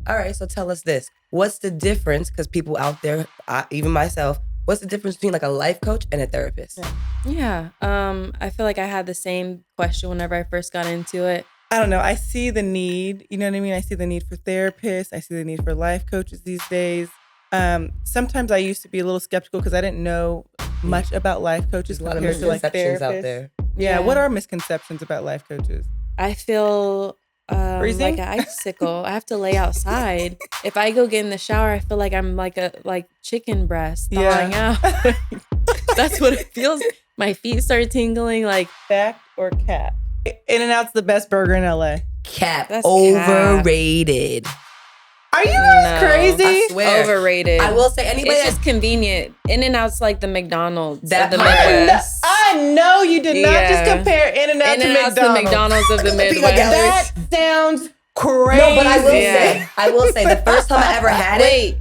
All right, so tell us this. What's the difference? Because people out there, even myself, what's the difference between like a life coach and a therapist? Yeah. I feel like I had the same question whenever I first got into it. I don't know. I see the need. You know what I mean? I see the need for therapists. I see the need for life coaches these days. Sometimes I used to be a little skeptical because I didn't know much about life coaches There's a lot of compared to like misconceptions therapists out there. Yeah. What are misconceptions about life coaches? I feel Freezing? like an icicle. I have to lay outside. If I go get in the shower, I feel like I'm like chicken breast thawing out. That's what it feels. My feet start tingling. Like fact or cat? In-N-Out's the best burger in LA. Cap. That's Overrated. Are you guys crazy? I swear. Overrated. I will say anybody. It's just convenient. In-N-Out's like the McDonald's That of the part. Midwest. I know you did not just compare In-N-Out to In-N-Out's the McDonald's of the Midwest. That sounds crazy. No, but I will say, the first time I ever had it.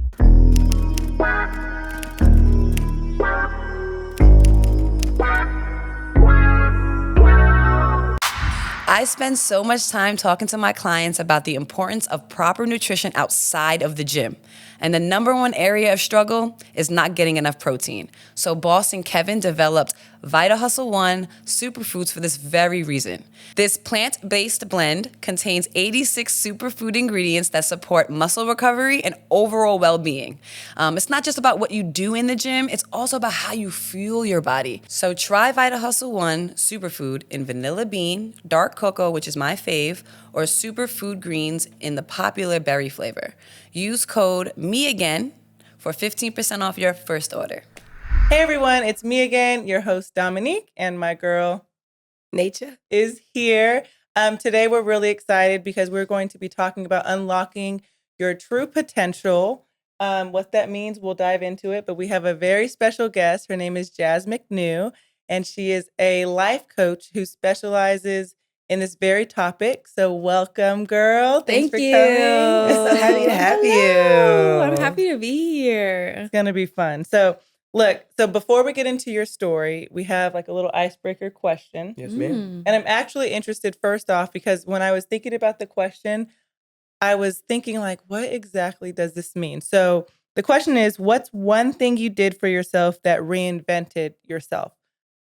I spend so much time talking to my clients about the importance of proper nutrition outside of the gym. And the number one area of struggle is not getting enough protein. So Boss and Kevin developed Vita Hustle One superfoods for this very reason. This plant-based blend contains 86 superfood ingredients that support muscle recovery and overall well-being. It's not just about what you do in the gym, it's also about how you fuel your body. So try Vita Hustle One superfood in vanilla bean, dark cocoa, which is my fave, or superfood greens in the popular berry flavor. Use code MEAGAIN for 15% off your first order. Hey everyone, it's me again, your host Dominique, and my girl Nature is here. Today we're really excited because we're going to be talking about unlocking your true potential. What that means, we'll dive into it, but we have a very special guest. Her name is Jazz McNew, and she is a life coach who specializes in this very topic. So welcome, girl. Thanks for you. coming. So happy to have you. I'm happy to be here. It's going to be fun. So look, before we get into your story, we have like a little icebreaker question. Yes, ma'am. And I'm actually interested first off, because when I was thinking about the question, I was thinking like, what exactly does this mean? So the question is, what's one thing you did for yourself that reinvented yourself?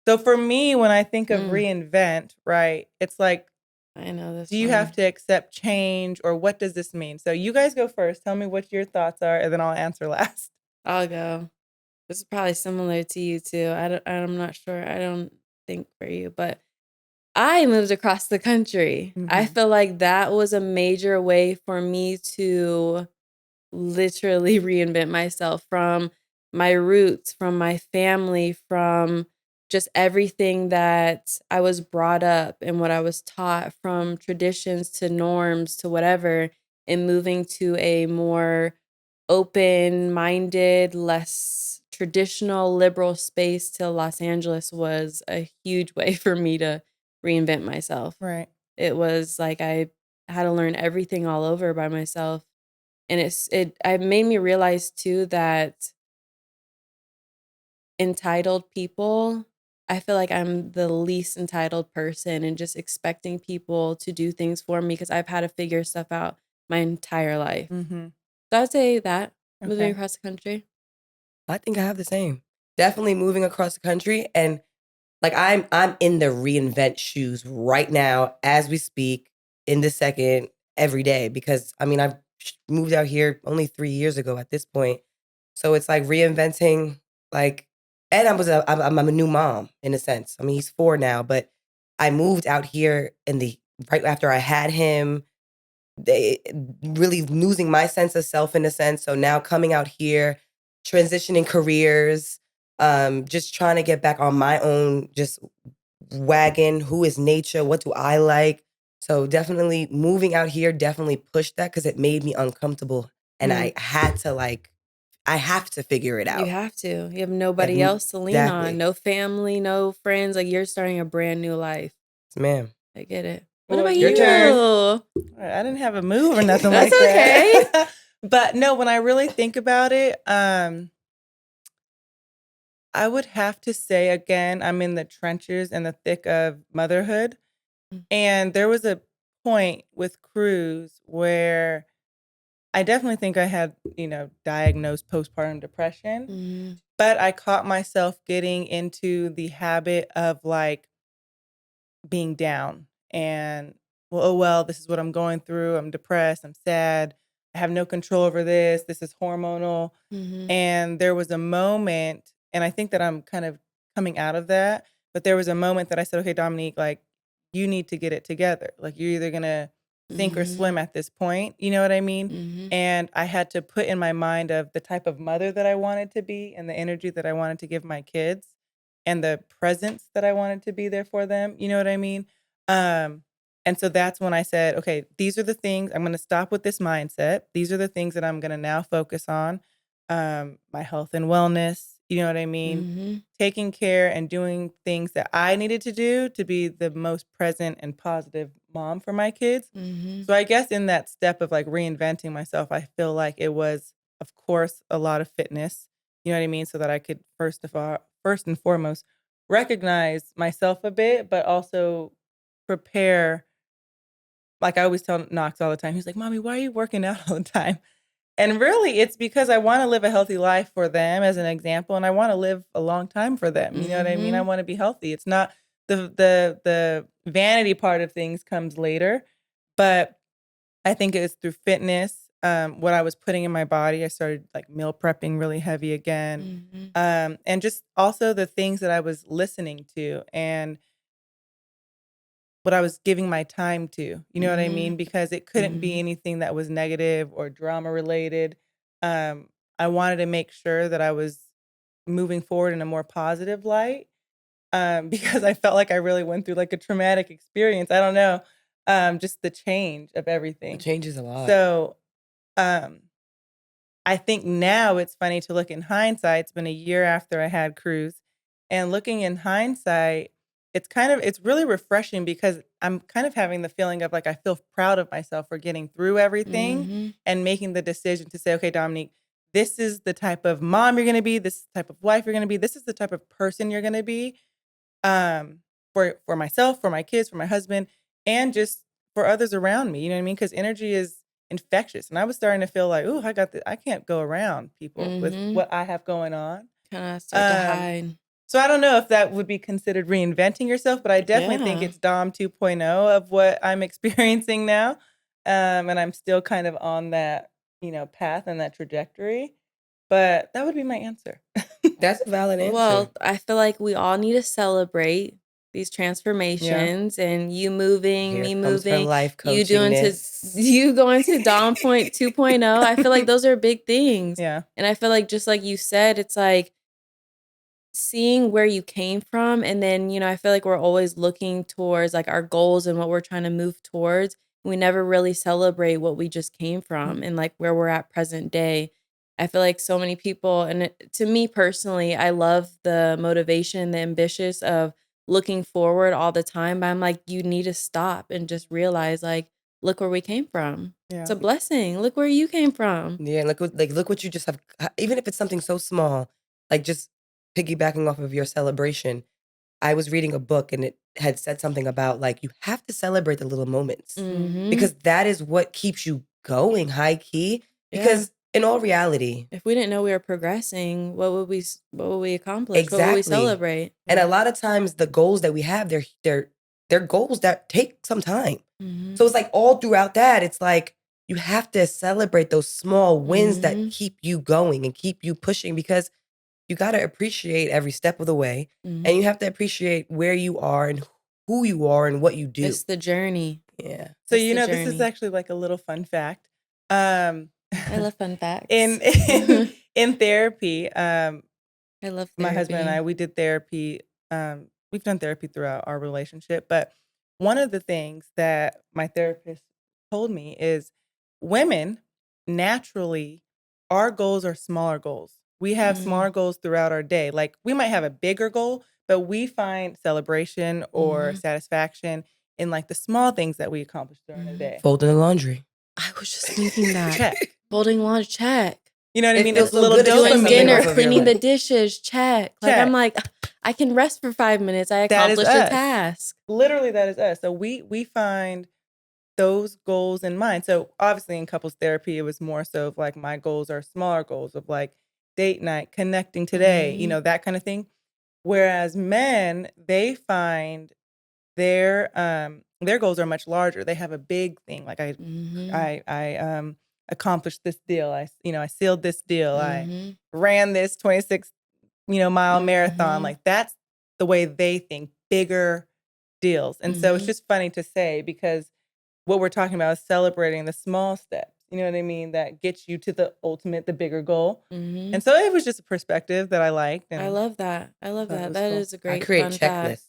So for me, when I think of reinvent, right, it's like, I know this. Do you have to accept change, or what does this mean? So you guys go first. Tell me what your thoughts are, and then I'll answer last. I'll go. This is probably similar to you too. I'm not sure. I don't think for you, but I moved across the country. I feel like that was a major way for me to literally reinvent myself from my roots, from my family, from just everything that I was brought up and what I was taught, from traditions to norms to whatever, and moving to a more open-minded, less traditional liberal space to Los Angeles was a huge way for me to reinvent myself. Right. It was like I had to learn everything all over by myself. And it made me realize too that entitled people, I feel like I'm the least entitled person, and just expecting people to do things for me because I've had to figure stuff out my entire life. So I'd say that, moving across the country. I think I have the same. Definitely moving across the country, and like I'm in the reinvent shoes right now as we speak, in this second, every day, because I mean I've moved out here only 3 years ago at this point. So it's like reinventing, like, and I'm a new mom in a sense. I mean, he's 4 now, but I moved out here right after I had him, really losing my sense of self in a sense. So now coming out here, transitioning careers, just trying to get back on my own just wagon. Who is Nature? What do I like? So definitely moving out here definitely pushed that because it made me uncomfortable, and I have to figure it out. You have to. You have nobody else to lean on. No family, no friends. Like, you're starting a brand new life. Yes, ma'am. I get it. What about your you? turn. I didn't have a move or nothing like that. That's okay. But no, when I really think about it, I would have to say, again, I'm in the trenches and the thick of motherhood. And there was a point with Cruz where I definitely think I had, diagnosed postpartum depression, Mhm. but I caught myself getting into the habit of like being down and, well, oh, well, this is what I'm going through. I'm depressed. I'm sad. I have no control over this. This is hormonal. Mhm. And there was a moment, and I think that I'm kind of coming out of that, but there was a moment that I said, okay, Dominique, like, you need to get it together. Like, you're either going to sink or Mhm. swim at this point. You know what I mean? Mhm. And I had to put in my mind of the type of mother that I wanted to be and the energy that I wanted to give my kids and the presence that I wanted to be there for them. You know what I mean? Um, and so that's when I said, okay, these are the things I'm going to stop with this mindset. These are the things that I'm going to now focus on. My health and wellness, you know what I mean? Mhm. Taking care and doing things that I needed to do to be the most present and positive mom for my kids. Mhm. So I guess in that step of like reinventing myself, I feel like it was, of course, a lot of fitness. You know what I mean? So that I could first and foremost recognize myself a bit, but also prepare. Like I always tell Knox all the time, he's like, "Mommy, why are you working out all the time?" And really, it's because I wanna live a healthy life for them as an example, and I wanna live a long time for them, you know what I mean? I Mhm. wanna be healthy. It's not the vanity part of things comes later, but I think it's through fitness, what I was putting in my body. I started, like, meal prepping really heavy again, Mhm. and just also the things that I was listening to and what I was giving my time to, you know what I Mhm. mean? Because it couldn't be Mhm. anything that was negative or drama related. Um, I wanted to make sure that I was moving forward in a more positive light, because I felt like I really went through like a traumatic experience. I don't know, just the change of It everything. changes a lot. So, um, I think now it's funny to look in hindsight. It's been a year after I had Cruz, and looking in hindsight, it's really refreshing because I'm kind of having the feeling of like I feel proud of myself for getting through everything Mhm. and making the decision to say, okay, Dominique, this is the type of mom you're going to be. This is the type of wife you're going to be. This is the type of person you're going to be, um, for myself, for my kids, for my husband, and just for others around me. You know what I mean? Because energy is infectious, and I was starting to feel like, "Ooh, I can't go around people with Mhm. what I have going on." Kinda start to Um, hide. so I don't know if that would be considered reinventing yourself, but I definitely think Yeah. it's Dom 2.0 of what I'm experiencing now, and I'm still kind of on that, path and that trajectory. But that would be my answer. That's a valid answer. Well, I feel like we all need to celebrate these Yeah. transformations and you moving, Here me comes her moving, life you doing to coachingness. you going to Dom Point 2.0. I feel like those are big things. Yeah. And I feel like just like you said, it's like seeing where you came from and then, I feel like we're always looking towards like our goals and what we're trying to move towards. We never really celebrate what we just came from and like where we're at present day. I feel like so many people and to me personally, I love the motivation, the ambitious of looking forward all the time, but I'm like you need to stop and just realize like look where we came from. It's Yeah. a blessing. Look where you came from. Yeah, look what you just have. Even if it's something so small, like just piggybacking off of your celebration. I was reading a book and it had said something about like you have to celebrate the little moments Mhm. because that is what keeps you going high key. Yeah. Because in all reality, If we didn't know we were progressing, what would we accomplish? What would we exactly. celebrate? And a Yeah. lot of times the goals that we have, they're goals that take some time. Mhm. So it's like all throughout that, it's like you have to celebrate those small wins that Mhm. keep you going and keep you pushing because you got to appreciate every step of the way and Mhm. you have to appreciate where you are and who you are and what you do. It's the journey. Yeah. So, It's the this is journey. actually like a little fun fact. Um, I love fun facts. in in I in therapy, love my husband and I, therapy. we did therapy. We've done therapy throughout our relationship, but one of the things that my therapist told me is women naturally, our goals are smaller goals. We have Mm. smaller goals throughout our day. Like we might have a bigger goal, but we find celebration or Mhm. satisfaction in like the small things that we accomplish during a Mhm. day. Folding the laundry. I was just thinking that. Check. Folding laundry, check. You know what I It mean? It's feels the so little good to check Doing something dopamine. dinner, off of your cleaning the list. dishes, check. Like I'm Check. like, I can rest for 5 minutes. I That is accomplished a us. task. Literally, that is us. So we find those goals in mind. So obviously in couples therapy, it was more so of like my goals are smaller goals of like date night, connecting today, Mhm. that kind of thing. Whereas men, they find their goals are much larger. They have a big thing. Like Mhm. I accomplished this deal. I sealed this deal. I Mhm. ran this 26 mile marathon. Mhm. Like that's the way they think, bigger deals. And so it's Mhm. just funny to say because what we're talking about is celebrating the small steps. You know what I mean? That gets you to the ultimate, the bigger goal. And Mhm. so it was just a perspective that I liked I and love that. I love thought it that. was That cool. is a I great create fun fact. checklists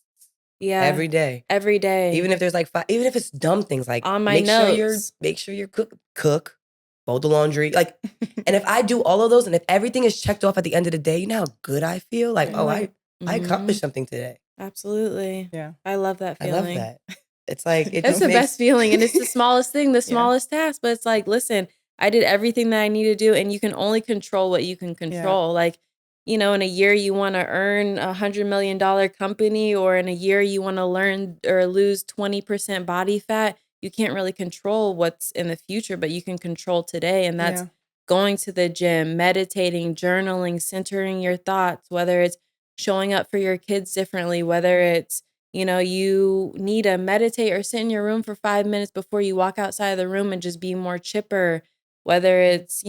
Yeah. every day. Every day. Even if there's like even if it's dumb things like On my notes. make sure you're cook, fold the laundry. Like, and if I do all of those and if everything is checked off at the end of the day, you know how good I feel? Like, oh, Right. I accomplished Mhm. something today. Absolutely. Yeah. I love that I love feeling. that. It's like it It's just the best makes feeling, and it's the smallest thing, the Yeah. smallest task, but it's like, listen, I did everything that I need to do, and you can only control what you can control. Like, in a year you want to earn $100 million company, or in a year you want to learn or lose 20% body fat. You can't really control what's in the future, but you can control today, and that's Yeah. going to the gym, meditating, journaling, centering your thoughts, whether it's showing up for your kids differently, whether it's you need to meditate or sit in your room for 5 minutes before you walk outside of the room and just be more chipper. Whether it's,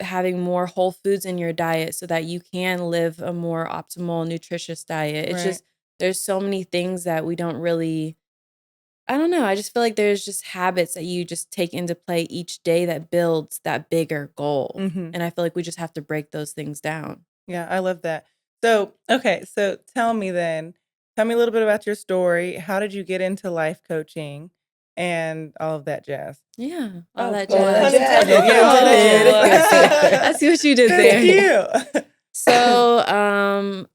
having more whole foods in your diet so that you can live a more optimal, nutritious diet. It's Right. just, there's so many things that we don't really, I don't know. I just feel like there's just habits that you just take into play each day that builds that bigger goal. Mm-hmm. And I feel like we just have to break those things down. Yeah, I love that. So, okay, so tell me a little bit about your story. How did you get into life coaching and all of that jazz? Yeah, all Oh, that all that jazz. pun jazz. intended. No Yeah, pun intended. I see what you did Thank there. you. So,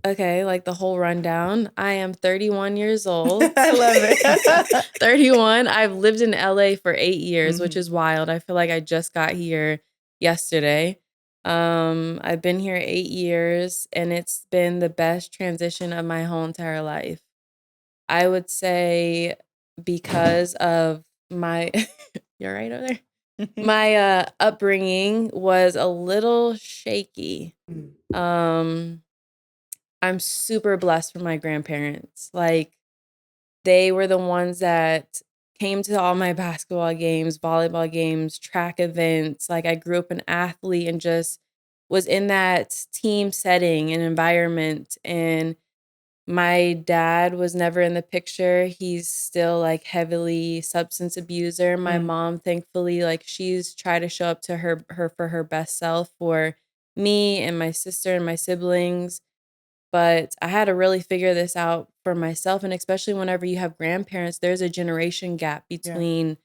okay, like the whole rundown. I am 31 years old. I love it. 31. I've lived in LA for 8 years, which Mhm. is wild. I feel like I just got here yesterday. I've been here 8 years, and it's been the best transition of my whole entire life. I would say because of my you're right over there. My upbringing was a little shaky. Mm. I'm super blessed for my grandparents. Like, they were the ones that came to all my basketball games, volleyball games, track events. Like, I grew up an athlete and just was in that team setting and environment. And my dad was never in the picture. He's still like heavily substance abuser. My Mm. mom, thankfully, like, she's tried to show up to her for her best self for me and my sister and my siblings. But I had to really figure this out for myself. And especially whenever you have grandparents, there's a generation gap Yeah. between,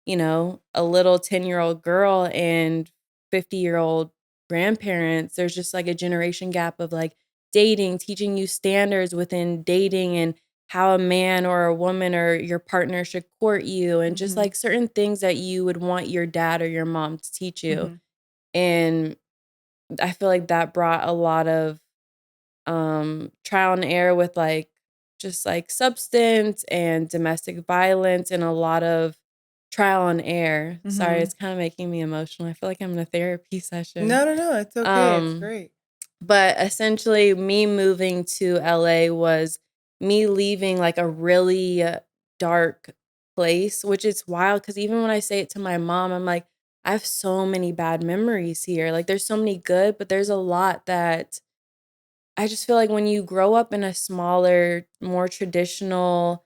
a little 10-year-old girl and 50-year-old grandparents. There's just like a generation gap of like dating, teaching you standards within dating and how a man or a woman or your partner should court you, and just Mhm. like certain things that you would want your dad or your mom to teach you. Mhm. And I feel like that brought a lot of trial and error with like just like substance and domestic violence, and a lot of trial and error. Sorry, Mhm. it's kind of making me emotional. I feel like I'm in a therapy session. No, it's okay. It's Um, great. but essentially me moving to LA was me leaving like a really dark place, which is wild because even when I say it to my mom, I'm like, I have so many bad memories here. Like, there's so many good, but there's a lot that I just feel like when you grow up in a smaller, more traditional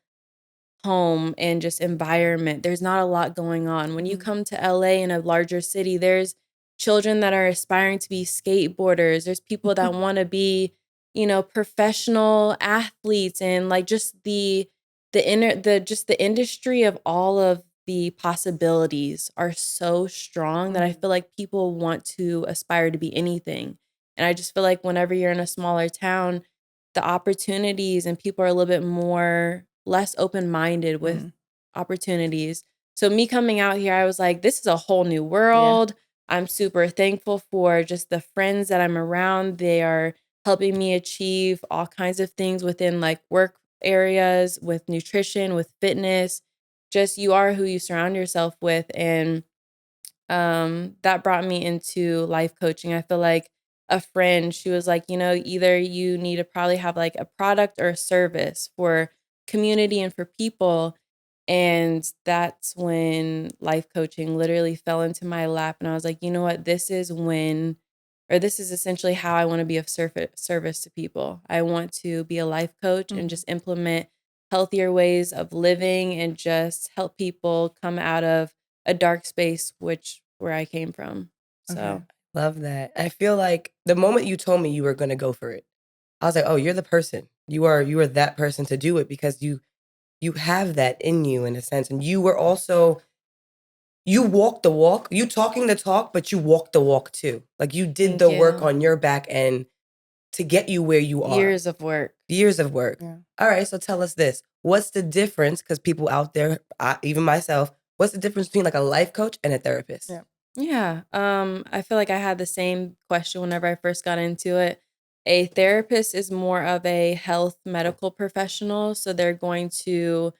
home and just environment, there's not a lot going on. When you Mhm. come to LA in a larger city, there's children that are aspiring to be skateboarders. There's people that want to be, professional athletes, and like just the industry of all of the possibilities are so strong that I Mhm. feel like people want to aspire to be anything. And I just feel like whenever you're in a smaller town, the opportunities and people are a little bit more less open-minded with Mhm. opportunities. So me coming out here, I was like, this is a whole new Yeah. world. I'm super thankful for just the friends that I'm around. They are helping me achieve all kinds of things within like work areas, with nutrition, with fitness, just you are who you surround yourself with. And that brought me into life coaching. I feel like a friend, she was like, either you need to probably have like a product or a service for community and for people. And that's when life coaching literally fell into my lap. And I was like, you know what? This is essentially how I want to be of service to people. I want to be a life coach and just implement healthier ways of living and just help people come out of a dark space, where I came from. Okay. So Love that. I feel like the moment you told me you were gonna go for it, I was like, "Oh, you're the person. You are that person to do it because you have that in you in a sense, and you were also you walk the walk. You talking the talk, but you walk the walk too. Like you did thank the work you. on your back end to get you where you are. Years of work. Years of work. Yeah. All right, so tell us this. What's the difference? Because people out there, even myself, what's the difference between like a life coach and a therapist? Yeah. Yeah. I feel like I had the same question whenever I first got into it. A therapist is more of a health medical professional. So they're going to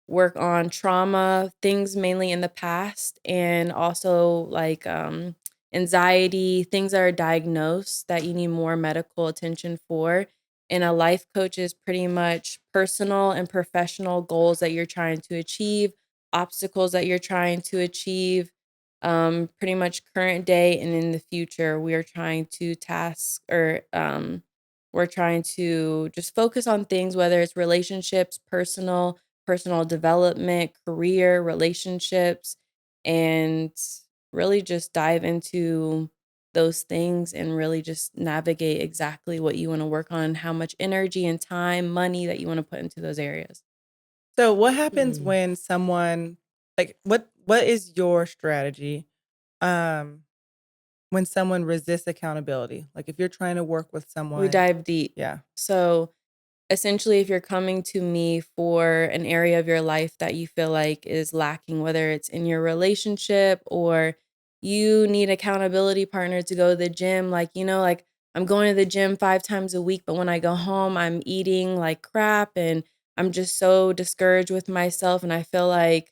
work on trauma, things mainly in the past, and also like anxiety, things that are diagnosed that you need more medical attention for. And a life coach is pretty much personal and professional goals that you're trying to achieve, obstacles that you're trying to achieve, pretty much current day and in the future. We are trying to we're trying to just focus on things, whether it's relationships, personal development, career, relationships, and really just dive into those things and really just navigate exactly what you want to work on, how much energy and time, money that you want to put into those areas. So what happens Mm. when someone like what is your strategy um when someone resists accountability? Like if you're trying to work with We someone, dive deep. yeah. So essentially, if you're coming to me for an area of your life that you feel like is lacking, whether it's in your relationship or you need accountability partner to go to the gym, like I'm going to the gym 5 times a week, but when I go home, I'm eating like crap and I'm just so discouraged with myself. And I feel like,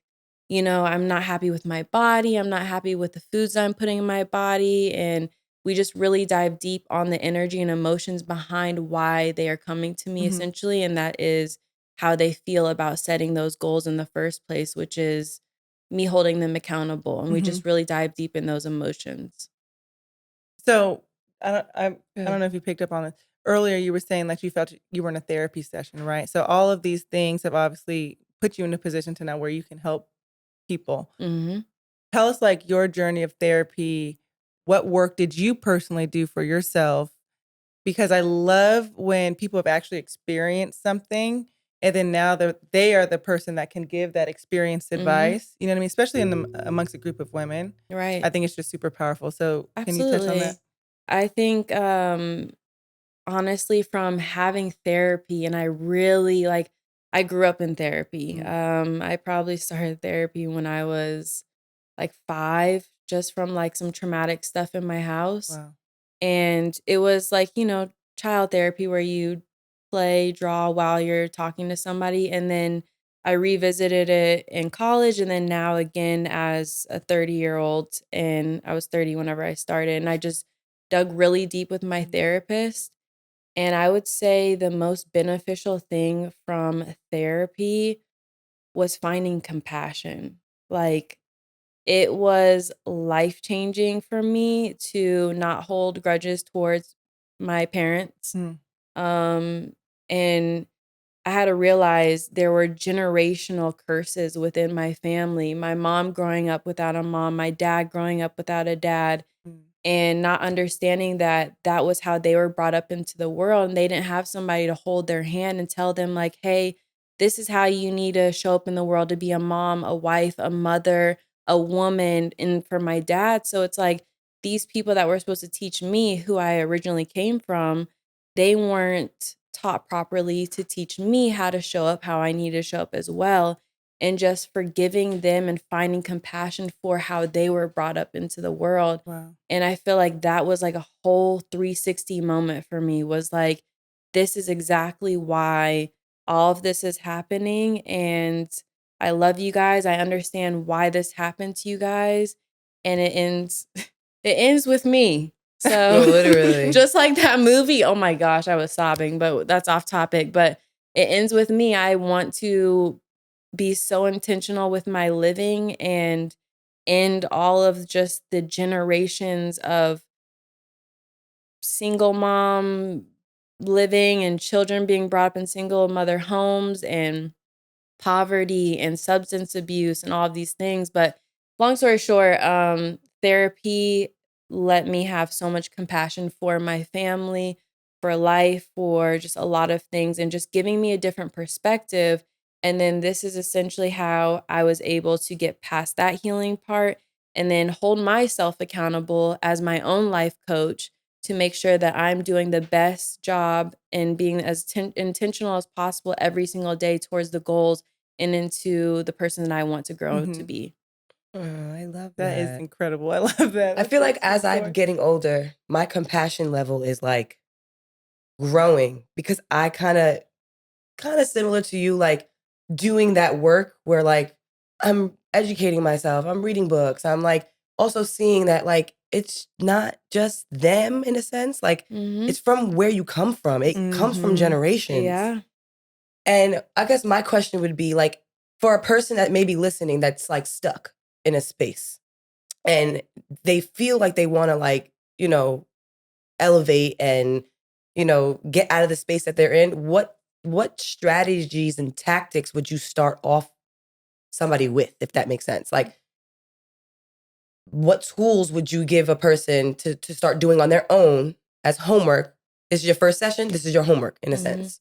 I'm not happy with my body. I'm not happy with the foods I'm putting in my body. And we just really dive deep on the energy and emotions behind why they are coming to me Mhm. essentially. And that is how they feel about setting those goals in the first place, which is me holding them accountable. And we Mhm. just really dive deep in those emotions. So I Yeah. don't know if you picked up on it. Earlier you were saying like you felt you were in a therapy session, right? So all of these things have obviously put you in a position to now where you can help people. Hmm. Tell us like your journey of therapy. What work did you personally do for yourself? Because I love when people have actually experienced something and then now they are the person that can give that experienced Hmm. advice. You know what I mean? Especially amongst a group of women. Right. I think it's just super powerful. So can you touch on that? Absolutely. I think honestly, from having therapy, and I grew up in therapy. Mm. I probably started therapy when I was like 5, just from like some traumatic stuff in my house. Wow. And it was like, child therapy where you play, draw while you're talking to somebody. And then I revisited it in college and then now again as a 30-year-old. And I was 30 whenever I started. And I just dug really deep with my therapist. And I would say the most beneficial thing from therapy was finding compassion. Like, it was life-changing for me to not hold grudges towards my parents. Mm. Um, and I had to realize there were generational curses within my family. My mom growing up without a mom, my dad growing up without a dad, Mm. and not understanding that that was how they were brought up into the world. And they didn't have somebody to hold their hand and tell them, like, hey, this is how you need to show up in the world to be a mom, a wife, a mother, a woman. And for my dad, so it's like these people that were supposed to teach me who I originally came from, they weren't taught properly to teach me how to show up, how I need to show up as well. And just forgiving them and finding compassion for how they were brought up into the world. Wow. And I feel like that was like a whole 360 moment for me, was like, this is exactly why all of this is happening. And I love you guys. I understand why this happened to you guys. And it ends it ends with me. So Literally. just like that movie, oh my gosh, I was sobbing, but that's off topic. But it ends with me. I want to be so intentional with my living and end all of just the generations of single mom living and children being brought up in single mother homes and poverty and substance abuse and all of these things. But long story short, therapy let me have so much compassion for my family, for life, for just a lot of things, and just giving me a different perspective. And then this is essentially how I was able to get past that healing part and then hold myself accountable as my own life coach to make sure that I'm doing the best job and being as intentional as possible every single day towards the goals and into the person that I want to grow to be. Oh, I love That is that. incredible. I love that. I feel like That's as so I'm smart. getting older, my compassion level is like growing because I kind of similar to you, like doing that work where like I'm educating myself, I'm reading books, I'm like also seeing that like it's not just them in a sense, like Mm-hmm. it's from where you come from. It comes from Mhm. generations. Yeah. And I guess my question would be like for a person that may be listening that's like stuck in a space and they feel like they want to like, elevate and, get out of the space that they're in, what strategies and tactics would you start off somebody with, if that makes sense? Like what tools would you give a person to start doing on their own as homework? This is your first session, this is your homework in a sense.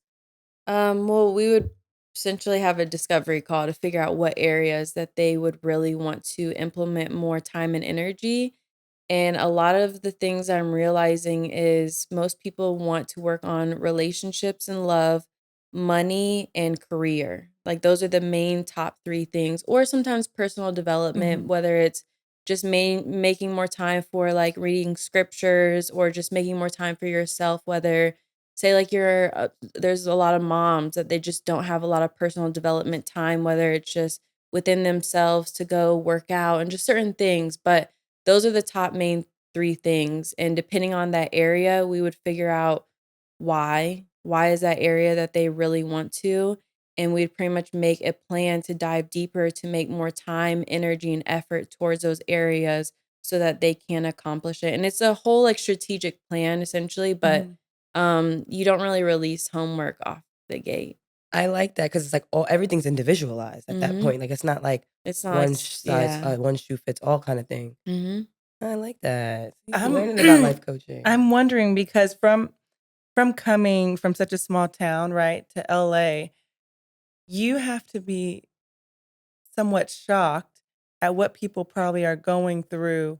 Well, we would essentially have a discovery call to figure out what areas that they would really want to implement more time and energy. And a lot of the things I'm realizing is most people want to work on relationships and love, money, and career. Like those are the main top three things, or sometimes personal development, whether it's just making more time for like reading scriptures or just making more time for yourself, whether say like there's a lot of moms that they just don't have a lot of personal development time, whether it's just within themselves to go work out and just certain things. But those are the top main three things. And depending on that area, we would figure out why. Why is that area that they really want to? And we'd pretty much make a plan to dive deeper to make more time, energy, and effort towards those areas so that they can accomplish it. And it's a whole like strategic plan essentially, but you don't really release homework off the gate. I like that because it's like everything's individualized at that Mhm. point. Like it's not like It's not like yeah. one shoe fits all kind of thing. Mhm. I like that. See, I'm I'm learning about life coaching. I'm wondering because from coming from such a small town, right, to LA, you have to be somewhat shocked at what people probably are going through,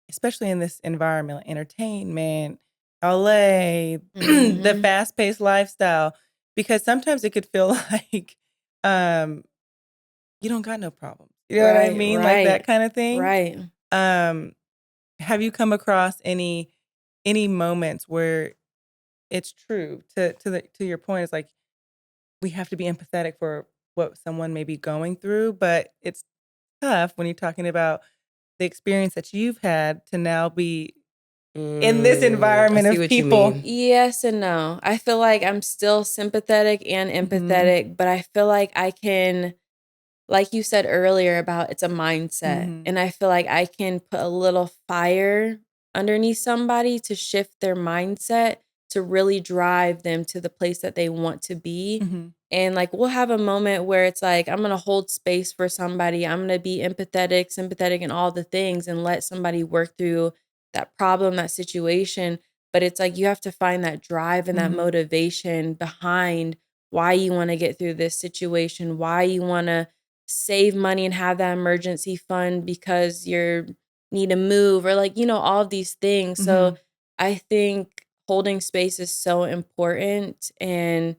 especially in this environment, like entertainment, LA, the Mhm. fast-paced lifestyle, because sometimes it could feel like you don't got no problems. You know what I Right, mean? Like that right. kind of thing. Right. Um, have you come across any moments where it's true to your point? It's like we have to be empathetic for what someone may be going through, but it's tough when you're talking about the experience that you've had to now be in this I environment see of what you people. mean. Yes and no. I feel like I'm still sympathetic and empathetic, but I feel like I can, like you said earlier about it's a mindset. Mhm. And I feel like I can put a little fire underneath somebody to shift their mindset to really drive them to the place that they want to be. Mhm. And like we'll have a moment where it's like, I'm going to hold space for somebody. I'm going to be empathetic, sympathetic, and all the things and let somebody work through that problem, that situation. But it's like you have to find that drive and that Mhm. motivation behind why you want to get through this situation, why you want to save money and have that emergency fund because you need to move or like, all of these things. So Mhm. I think holding space is so important and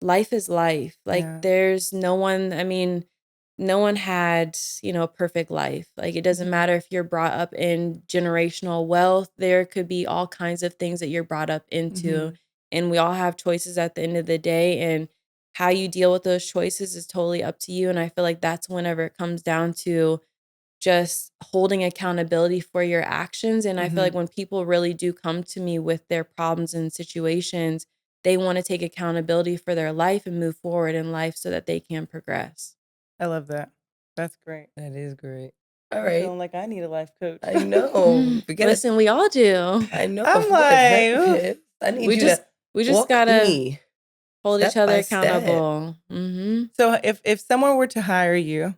life is life. Like Yeah. there's no one, I mean, no one had, a perfect life. Like it doesn't Mhm. matter if you're brought up in generational wealth, there could be all kinds of things that you're brought up into. Mhm. And we all have choices at the end of the day. And how you deal with those choices is totally up to you. And I feel like that's whenever it comes down to just holding accountability for your actions. And I feel like when people really do come to me with their problems and situations, they want to take accountability for their life and move forward in life so that they can progress. I love that. That's great. That is great. All I'm right. feeling like I need a life coach. I know. Listen, we all do. I know. I'm like, oof. I need We you just to walk gotta me hold each step other by step. accountable. Mm-hmm. So if someone were to hire you,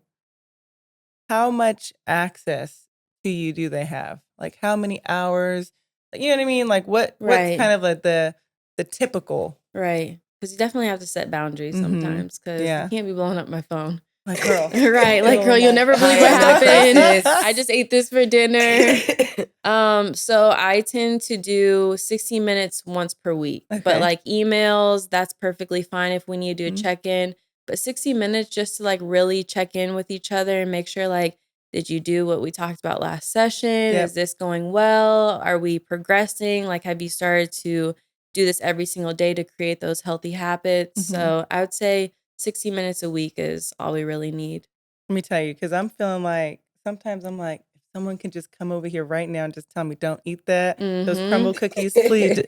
how much access to you do they have? Like how many hours? You know what I mean? Like what's Right. kind of like the typical? Right. Because you definitely have to set boundaries sometimes because Yeah. you can't be blowing up my phone. Like girl. Right. Like, girl, you'll never believe what happened. I just ate this for dinner. So I tend to do 60 minutes once per week. Okay. But like emails, that's perfectly fine if we need to do a check-in. But 60 minutes just to like really check in with each other and make sure like, did you do what we talked about last session? Yep. Is this going well? Are we progressing? Like, have you started to do this every single day to create those healthy habits? So I would say 60 minutes a week is all we really need. Let me tell you, because I'm feeling like sometimes I'm like, if someone can just come over here right now and just tell me, don't eat that. Those crumble cookies, please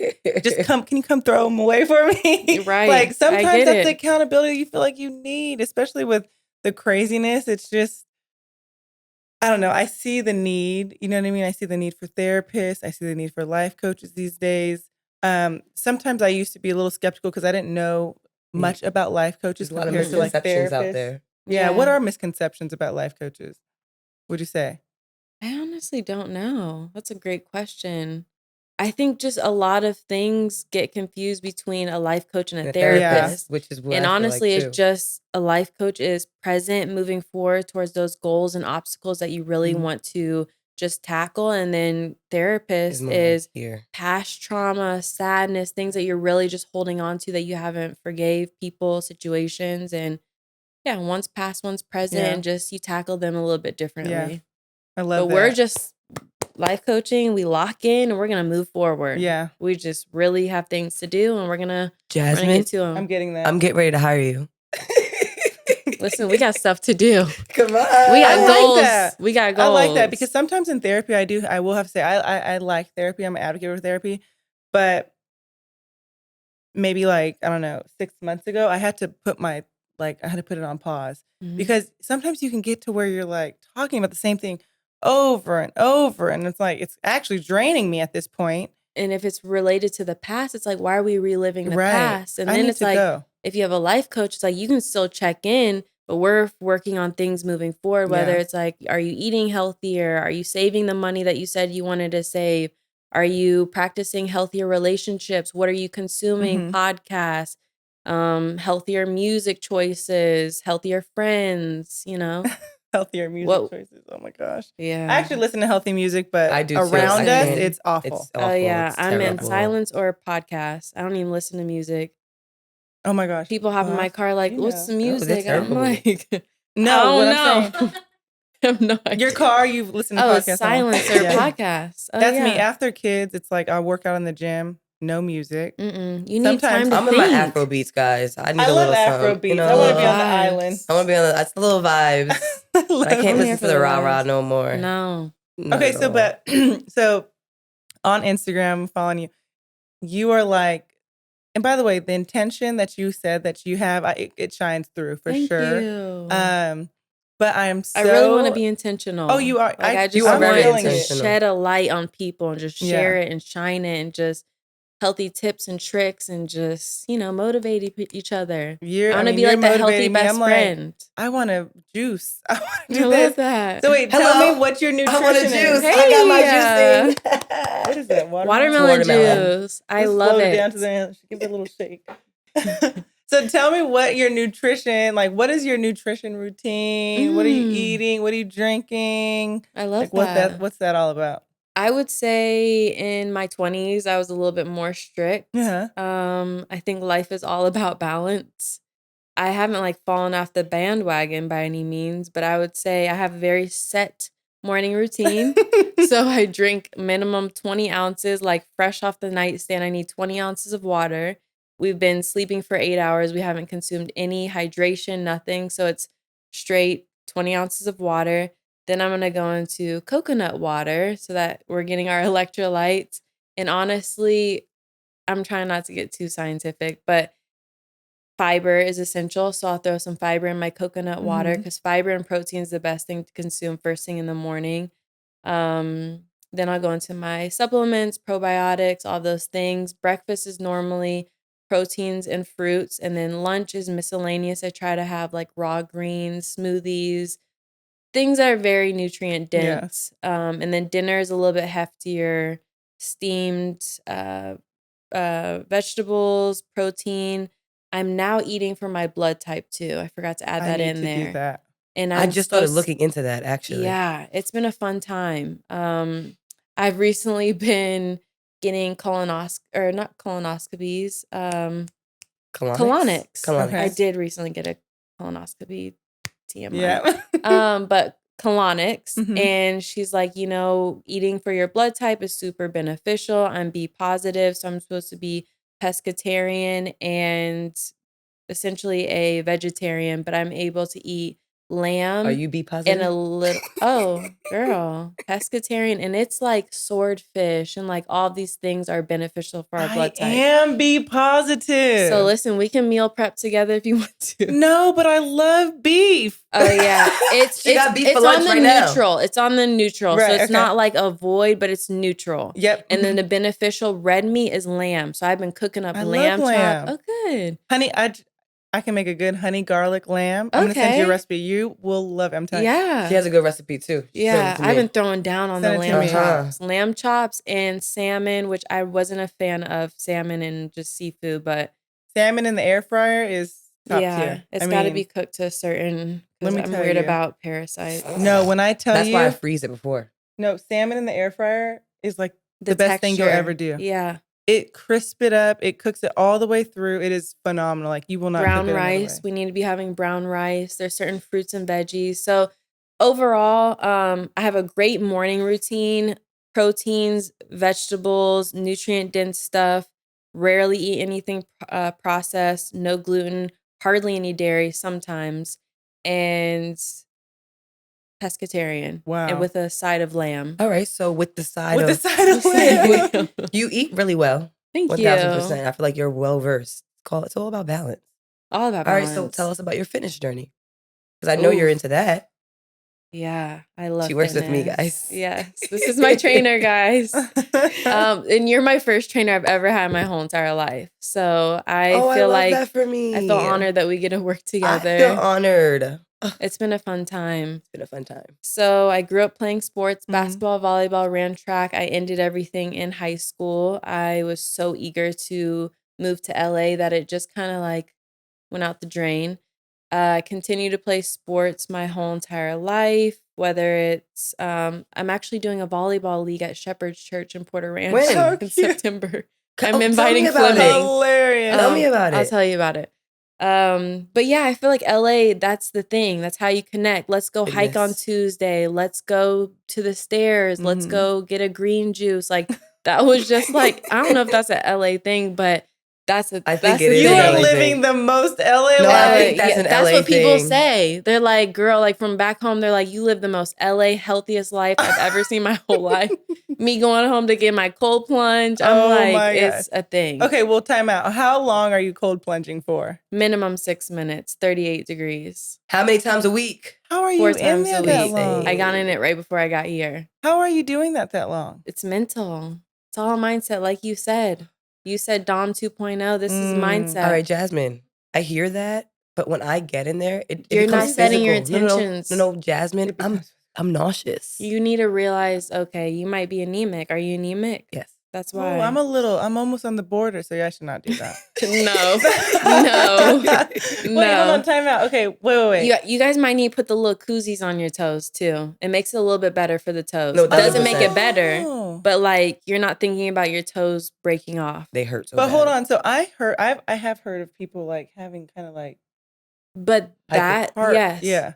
just come. Can you come throw them away for me? Right. Like sometimes I get that's the it. accountability you feel like you need, especially with the craziness. It's just, I don't know. I see the need. You know what I mean? I see the need for therapists. I see the need for life coaches these days. Sometimes I used to be a little skeptical because I didn't know much about life coaches There's a lot of compared to like misconceptions therapists out there. Yeah. What are misconceptions about life coaches? Would you say? I honestly don't know. That's a great question. I think just a lot of things get confused between a life coach and a And a therapist. which is what And I feel honestly, like it's too. just a life coach is present, moving forward towards those goals and obstacles that you really want to just tackle. And then therapist more like is here. past trauma, sadness, things that you're really just holding on to that you haven't forgave people, situations. And yeah, one's past, one's present, Yeah. and just you tackle them a little bit differently. I love But that. we're just life coaching. We lock in and we're going to move forward. Yeah. We just really have things to do and we're going to Jasmine, get to them. I'm getting that. I'm getting ready to hire you. Listen, we got stuff to do. Come on. We got I goals. like that. We got goals. I like that because sometimes in therapy, I will have to say, I like therapy. I'm an advocate for therapy. But maybe like, I don't know, 6 months ago, I had to put it on pause because sometimes you can get to where you're like talking about the same thing over and over. And it's like, it's actually draining me at this point. And if it's related to the past, it's like, why are we reliving the Right. past? And I then need it's to like, go. if you have a life coach, it's like you can still check in, but we're working on things moving forward. Whether Yeah. it's like, are you eating healthier? Are you saving the money that you said you wanted to save? Are you practicing healthier relationships? What are you consuming? Podcasts, healthier music choices, healthier friends, you know? Healthier music choices. Oh my gosh. Yeah. I actually listen to healthy music, but I do too. around I us, can't. it's awful. It's awful. Oh yeah, It's I'm in terrible. silence or podcasts. I don't even listen to music. Oh my gosh. People hop in my car like, what's the music? they're I'm like, No, what I'm saying. I have no idea. Your car, you've listened to Oh, podcasts. it's silence or Yeah. podcasts. Oh, That's yeah. me. After kids, it's like I work out in the gym, no music. You need time to I'm think. in my Afro beats, guys. I need I a love little Afro something. beats. You know, I want to be on vibes. the island. I want to be on the. That's the little vibes. But I can't I'm here listen for to the the rah rah vibes. no more. No. Not Okay, at so all. but so on Instagram, I'm following you. You are like, and by the way, the intention that you said that you have, it shines through for Thank sure. you. But I really want to be intentional. Oh, you are. Like I just You are very want to intentional. shed a light on people and just share it and shine it and just healthy tips and tricks and just, motivate each other. I want to be like that healthy best friend. I want to juice. I want to I do love this. that. So wait, tell me what your nutrition I want a is. juice. Hey, I got my juicing. What is that? Watermelon juice. I Let's love float it. down to the give it a little shake. So tell me what your nutrition, like what is your nutrition routine? What are you eating? What are you drinking? I love like what's that all about? I would say in my 20s, I was a little bit more strict. I think life is all about balance. I haven't like fallen off the bandwagon by any means, but I would say I have a very set morning routine. So I drink minimum 20 ounces, like fresh off the nightstand. I need 20 ounces of water. We've been sleeping for 8 hours. We haven't consumed any hydration, nothing. So it's straight 20 ounces of water. Then I'm going to go into coconut water so that we're getting our electrolytes. And honestly, I'm trying not to get too scientific, but fiber is essential. So I'll throw some fiber in my coconut water because fiber and protein is the best thing to consume first thing in the morning. Then I'll go into my supplements, probiotics, all those things. Breakfast is normally proteins and fruits. And then lunch is miscellaneous. I try to have like raw greens, smoothies, things that are very nutrient dense. And then dinner is a little bit heftier, steamed vegetables, protein. I'm now eating for my blood type too. I forgot to add that in there. Do that. And I just started looking into that actually. Yeah, it's been a fun time. I've recently been getting colonics. Colonics. Okay. I did recently get a colonoscopy, TMI. Yeah. But colonics. And she's like, eating for your blood type is super beneficial. I'm B positive, so I'm supposed to be pescatarian and essentially a vegetarian, but I'm able to eat lamb. Are you B positive? And a little, girl, pescatarian. And it's like swordfish and like all these things are beneficial for our blood type. I am B positive. So listen, we can meal prep together if you want to. No, but I love beef. Oh yeah. It's on the neutral. It's on the neutral. Right, so it's not like a void, but it's neutral. Yep. And then the beneficial red meat is lamb. So I've been cooking up lamb chop. Oh, good. Honey, I can make a good honey garlic lamb. I'm going to send you a recipe. You will love it. I'm telling you. Yeah. She has a good recipe too. I've been throwing down on the lamb chops. Lamb chops and salmon, which I wasn't a fan of salmon and just seafood, but salmon in the air fryer is top tier. It's got to be cooked to a certain, because I'm weird about parasites. No, when I tell That's you. why I freeze it before. No, salmon in the air fryer is like the best thing you'll ever do. Yeah. It crisps it up. It cooks it all the way through. It is phenomenal. Like you will not brown cook it rice. We need to be having brown rice. There's certain fruits and veggies. So overall, I have a great morning routine, proteins, vegetables, nutrient dense stuff, rarely eat anything processed, no gluten, hardly any dairy sometimes, and pescatarian. Wow. And with a side of lamb. All right. So with the side of lamb. You eat really well. Thank 1000%. you. I feel like you're well versed. It's all about balance. All about balance. All right. So tell us about your fitness journey. Because I know you're into that. Yeah, I love She works fitness. with me, guys. Yes, this is my trainer, guys. And you're my first trainer I've ever had my whole entire life. So I feel like that for me. I feel honored that we get to work together. I feel honored. It's been a fun time. It's been a fun time. So I grew up playing sports, basketball, volleyball, ran track. I ended everything in high school. I was so eager to move to LA that it just kind of like went out the drain. I continue to play sports my whole entire life, whether it's, I'm actually doing a volleyball league at Shepherd's Church in Porter Ranch in September. I'm inviting swimming. Hilarious. Tell me about it. I'll tell you about it. But yeah, I feel like LA, that's the thing. That's how you connect. Let's go hike on Tuesday. Let's go to the stairs. Let's go get a green juice. Like that was just like, I don't know if that's an LA thing, but I think it is. You are living the most LA life. No, I think that's an LA That's what people thing. say. They're like, girl, like from back home, they're like, you live the most LA healthiest life I've ever seen my whole life. Me going home to get my cold plunge. I'm like, it's a thing. Okay, well, time out. How long are you cold plunging for? Minimum 6 minutes, 38 degrees. How many times a week? How are you 4 in times there a that week. long? I got in it right before I got here. How are you doing that long? It's mental. It's all a mindset, like you said. You said Dom 2.0. This is mindset. All right, Jasmine. I hear that, but when I get in there, it You're becomes not setting your physical. intentions. No, Jasmine. I'm nauseous. You need to realize, okay, you might be anemic. Are you anemic? Yes. That's why. Oh, I'm almost on the border, so I should not do that. No. Wait, hold on, time out. Okay, wait. You guys might need to put the little koozies on your toes too. It makes it a little bit better for the toes. No, it doesn't make it 100%. better, but like you're not thinking about your toes breaking off. They hurt so But bad. hold on, so I have heard of people like having kind of like, but that yes, yeah,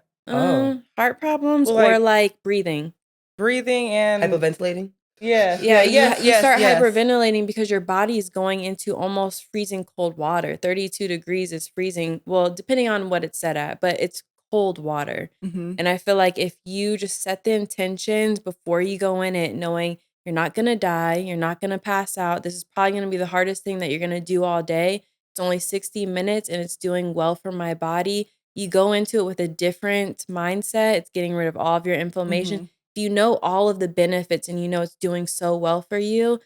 heart problems Well, or like breathing and Hyperventilating? Yes. Yeah, Yes. you start Yes. hyperventilating because your body is going into almost freezing cold water. 32 degrees is freezing. Well, depending on what it's set at, but it's cold water. Mm-hmm. And I feel like if you just set the intentions before you go in it, knowing you're not going to die, you're not going to pass out, this is probably going to be the hardest thing that you're going to do all day. It's only 60 minutes and it's doing well for my body. You go into it with a different mindset. It's getting rid of all of your inflammation. Mm-hmm. If you know all of the benefits and you know it's doing so well for you,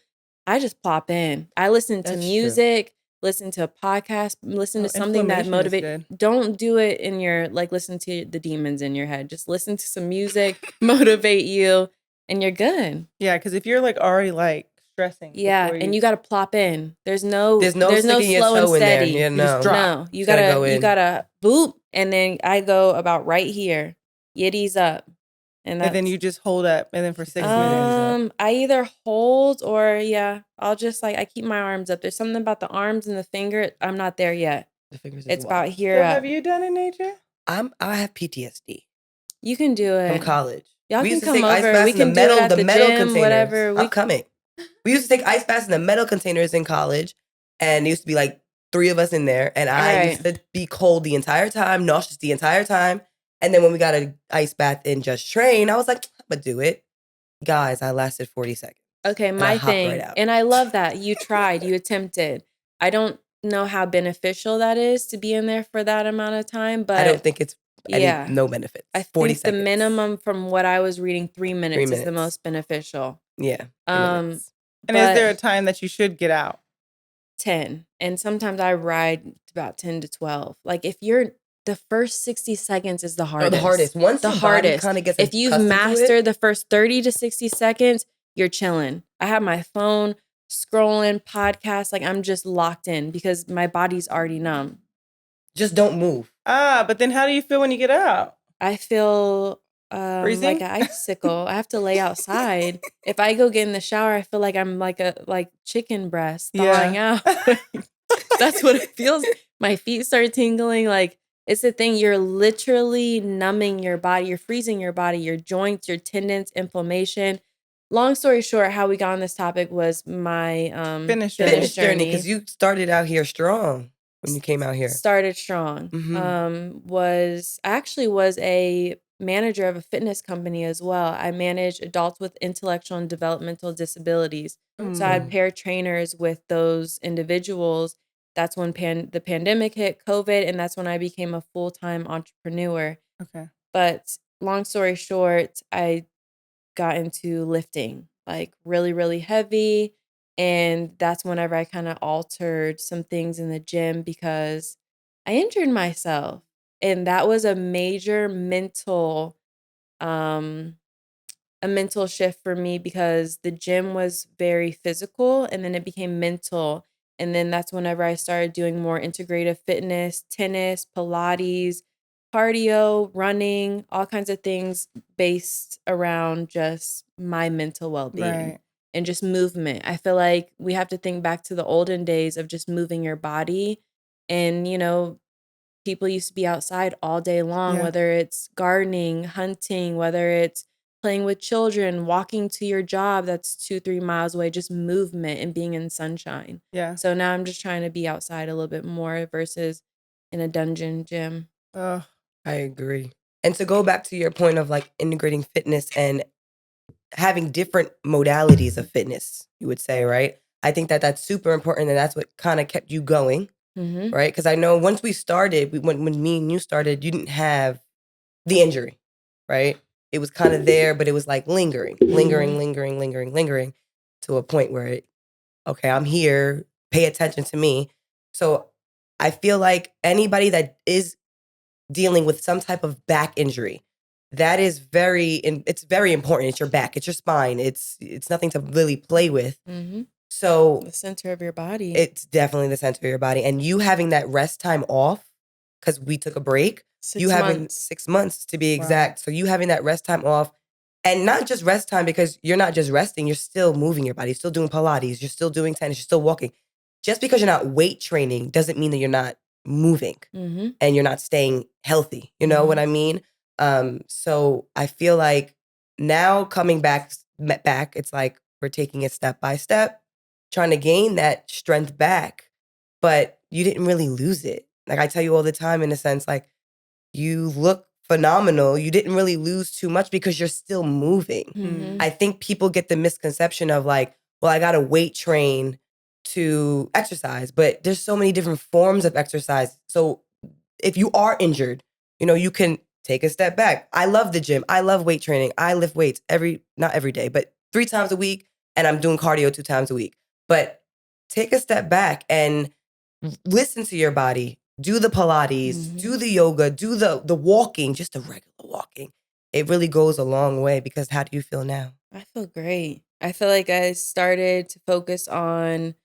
I just plop in. I listen to That's true. music, listen to a podcast, listen to something that inflammation is motivates. good. Don't do it in your, like, listen to the demons in your head. Just listen to some music, motivate you, and you're good. Yeah, because if you're like already like stressing, Yeah, before and you got to plop in. There's no sticking your slow and toe in there. steady. Yeah, You just no. drop. No, you Gotta go gotta in. boop, and then I go about right here, yiddies up, and and then you just hold up, and then for 6 minutes. I either hold or I'll just I keep my arms up. There's something about the arms and the finger. I'm not there yet. The fingers is It's wild. about here So up. have you done it, Nature? I have PTSD You can do it from college. Y'all We can used to come take ice over. baths We in the can do metal, it at the the metal gym, containers. whatever. I'm coming. We used to take ice baths in the metal containers in college, and it used to be like 3 of us in there, and I used to be cold the entire time, nauseous the entire time. And then when we got an ice bath in Just Train, I was like, I'm gonna do it. Guys, I lasted 40 seconds. Okay, I my hopped thing, right out. and I love that you tried, you attempted. I don't know how beneficial that is to be in there for that amount of time, but I don't think it's yeah, no benefits. I 40 think seconds. the minimum from what I was reading, 3 minutes, is the minutes. most beneficial. Yeah. 3 minutes. And is there a time that you should get out? 10, and sometimes I ride about 10 to 12. Like if you're the first 60 seconds is the hardest. The hardest. Once the your hardest. body kind of gets If you've accustomed to it, mastered the first 30 to 60 seconds, you're chilling. I have my phone scrolling, podcasts, like I'm just locked in because my body's already numb. just don't move. But then how do you feel when you get out? I feel Freezing? like an icicle. I have to lay outside. If I go get in the shower, I feel like I'm like chicken breast thawing out. That's what it feels. My feet start tingling. Like it's the thing. You're literally numbing your body. You're freezing your body, your joints, your tendons, inflammation. Long story short, how we got on this topic was my Fitness journey, because you started out here strong when you came out here. Started strong. I actually was a manager of a fitness company as well. I managed adults with intellectual and developmental disabilities. So I had pair trainers with those individuals. That's when the pandemic hit, COVID, and that's when I became a full-time entrepreneur. Okay. But long story short, I got into lifting, like really, really heavy. And that's whenever I kind of altered some things in the gym because I injured myself. And that was a major mental shift for me because the gym was very physical and then it became mental. And then that's whenever I started doing more integrative fitness, tennis, Pilates, cardio, running, all kinds of things based around just my mental well-being. Right. And just movement. I feel like we have to think back to the olden days of just moving your body. And, people used to be outside all day long, whether it's gardening, hunting, whether it's playing with children, walking to your job that's 2-3 miles away, just movement and being in sunshine. Yeah. So now I'm just trying to be outside a little bit more versus in a dungeon gym. I agree. And to go back to your point of like integrating fitness and having different modalities of fitness, you would say, right? I think that that's super important, and that's what kind of kept you going, right? Because I know once we started, when me and you started, you didn't have the injury, right? It was kind of there, but it was like lingering to a point where, okay, I'm here, pay attention to me. So I feel like anybody that is dealing with some type of back injury, that is it's very important. It's your back, it's your spine. It's nothing to really play with. So the center of your body. It's definitely the center of your body. And you having that rest time off, because we took a break. 6 you months. having 6 months to be exact. Wow. So you having that rest time off, and not just rest time because you're not just resting, you're still moving your body. You're still doing Pilates, you're still doing tennis, you're still walking. Just because you're not weight training doesn't mean that you're not moving and you're not staying healthy. You know what I mean? So I feel like now coming back, it's like, We're taking it step by step, trying to gain that strength back, but you didn't really lose it. Like I tell you all the time, in a sense, like you look phenomenal. You didn't really lose too much because you're still moving. Mhm. I think people get the misconception of like, well, I got to weight train to exercise, but there's so many different forms of exercise. So if you are injured, you can take a step back. I love the gym. I love weight training. I lift weights not every day, but 3 times a week, and I'm doing cardio 2 times a week. But take a step back and listen to your body. Do the Pilates, do the yoga, do the walking, just the regular walking. It really goes a long way, because how do you feel now? I feel great. I feel like I started to focus on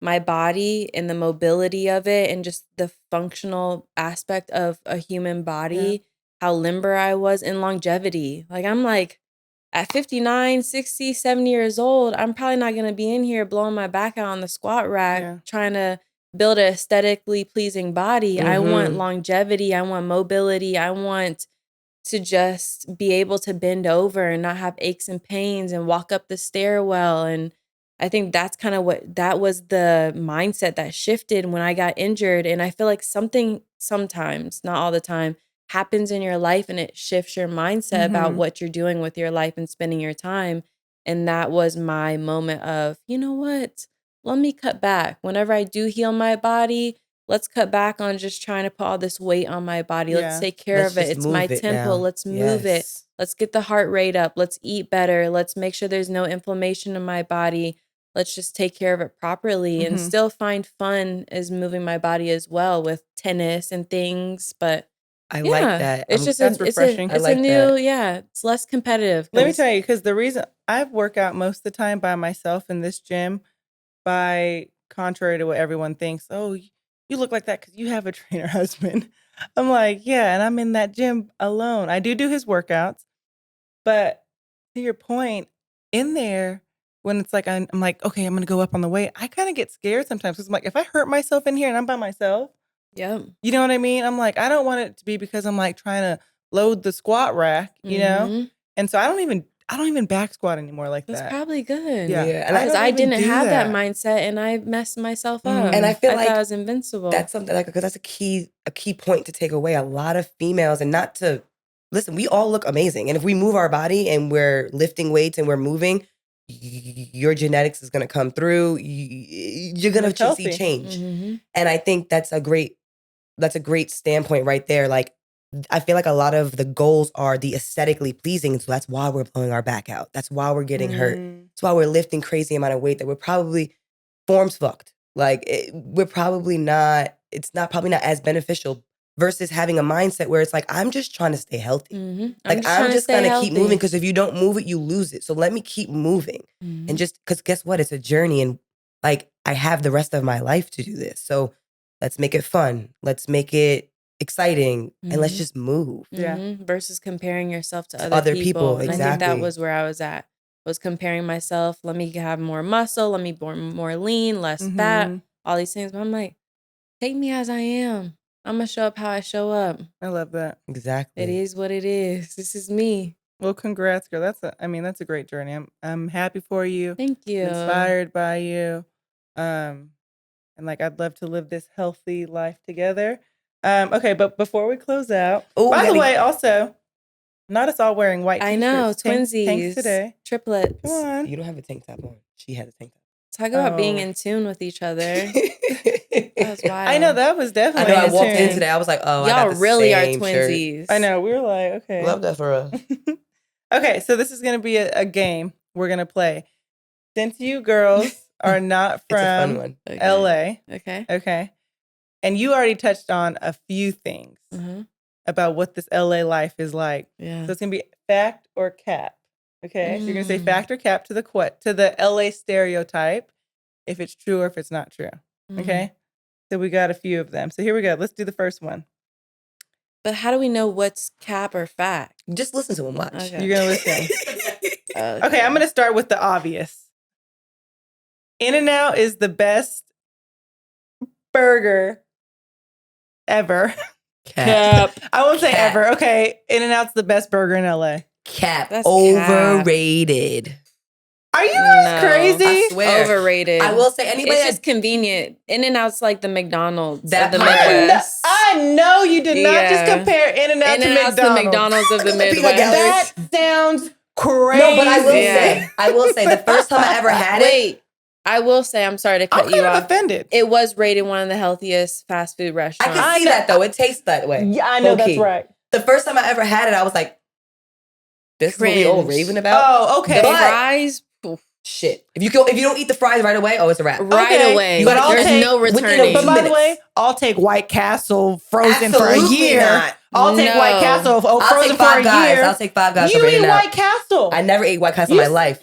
my body and the mobility of it and just the functional aspect of a human body, how limber I was, and longevity. Like I'm like at 59, 60, 70 years old, I'm probably not going to be in here blowing my back out on the squat rack trying to build an aesthetically pleasing body. I want longevity. I want mobility. I want to just be able to bend over and not have aches and pains and walk up the stairwell. And I think that's kind of that was the mindset that shifted when I got injured. And I feel like something sometimes, not all the time, happens in your life and it shifts your mindset about what you're doing with your life and spending your time. And that was my moment of, you know what? Let me cut back. Whenever I do heal my body, let's cut back on just trying to put all this weight on my body. Let's take care Let's of it. just It's my move it temple. now. Let's move it. Yes. Let's get the heart rate up. Let's eat better. Let's make sure there's no inflammation in my body. Let's just take care of it properly and still find fun as moving my body as well with tennis and things. But I like that. it's just That's refreshing. I it's like a new, it's less competitive. Let me tell you, because the reason I work out most of the time by myself in this gym, by contrary to what everyone thinks, oh, you look like that because you have a trainer husband. I'm like, yeah, and I'm in that gym alone. I do his workouts, but to your point, in there, when it's like, I'm like, okay, I'm going to go up on the weight, I kind of get scared sometimes because I'm like, if I hurt myself in here and I'm by myself, Yep. you know what I mean? I'm like, I don't want it to be because I'm like trying to load the squat rack, you know? And so I don't even back squat anymore like That's that. probably good. Yeah. And Because I don't even didn't do have that mindset and I messed myself up. And I feel like thought I was invincible. that's something like, because that's a key point to take away. A lot of females, and not to listen, we all look amazing. And if we move our body and we're lifting weights and we're moving, your genetics is going to come through. You're going to see change. And I think that's a great standpoint right there. Like, I feel like a lot of the goals are the aesthetically pleasing. So that's why we're blowing our back out. That's why we're getting hurt. That's why we're lifting crazy amount of weight that we're probably form's fucked. Like we're probably not, it's not probably not as beneficial versus having a mindset where it's like, I'm just trying to stay healthy. Like I'm just going to keep moving, because if you don't move it, you lose it. So let me keep moving. And just because guess what? It's a journey, and like I have the rest of my life to do this. So let's make it fun. Let's make it exciting, and let's just move. Versus comparing yourself to Other people. And I think that exactly. was where I was comparing myself. Let me have more muscle. Let me be more lean, less fat, all these things. But I'm like, take me as I am. I'm going to show up how I show up. I love that. Exactly. It is what it is. This is me. Well, congrats, girl. That's a great journey. I'm happy for you. Thank you. I'm inspired by you. And like, I'd love to live this healthy life together. Okay, but before we close out, by the way, also, not us all wearing white t-shirts. I know, twinsies. twinsies Today. Triplets. Come on. You don't have a tank top on. She has a tank top. Talk about being in tune with each other. That's wild. I know, that was definitely. I walked in today. I was like, oh, y'all I got the really are same twinsies. shirt. I know. We were like, okay. Love that for us. Okay, so this is going to be a game we're going to play. Since you girls are not from It's a fun one. LA. Okay. And you already touched on a few things about what this LA life is like. Yeah. So it's going to be fact or cap. Okay? So you're going to say fact or cap to the LA stereotype, if it's true or if it's not true. Okay? So we got a few of them. So here we go. Let's do the first one. But how do we know what's cap or fact? Just listen to him. Watch. Okay. You're going to listen. Okay, I'm going to start with the obvious. In-N-Out is the best burger ever. Cap. I won't say ever. Okay, In-N-Out's the best burger in LA. Cap. That's Overrated. Are you guys crazy? I swear. Overrated. I will say anybody It's just convenient. In-N-Out's like the McDonald's That of the part. Midwest. I know you did not just compare In-N-Out to In-N-Out's the McDonald's. McDonald's of the I go to peanut Midwest. gallery. That sounds crazy. No, but Yeah. I will say the first time I ever had it. Wait, I will say, I'm sorry to cut I'm you kind of off. offended. It was rated one of the healthiest fast food I restaurants. can see that though. It tastes that way. Yeah, I know Low-key. that's right. The first time I ever had it, I was like, this is what we all Cringe. raving about. Oh, okay. The But- fries, Shit. If you don't eat the fries right away, oh, it's a wrap. right Okay, away. but I'll There's take- no within a returning. But by the minutes. way, I'll take White Castle frozen for a Absolutely year. not. I'll take No. White Castle I'll frozen take for Five a Guys. year. I'll take Five Guys. You over eat In-N-Out. White Castle. I never ate White Castle You in my life.